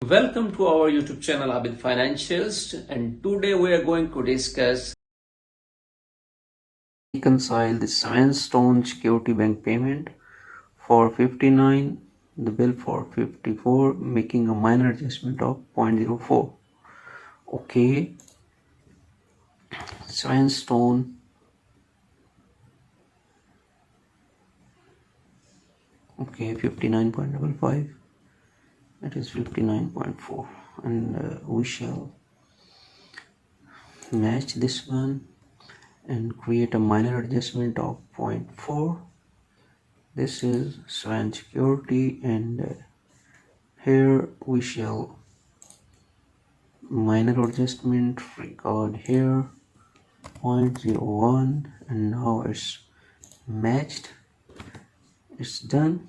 Welcome to our YouTube channel Abid Financials, and today we are going to discuss reconcile the Sandstone Security Bank payment for 59, the bill for 54, making a minor adjustment of 0.04. Okay, Sandstone, okay, 59.55, that is 59.4, and we shall match this one and create a minor adjustment of 0.4. This is Swan Security, and here we shall minor adjustment record here 0.01, and now it's matched, it's done.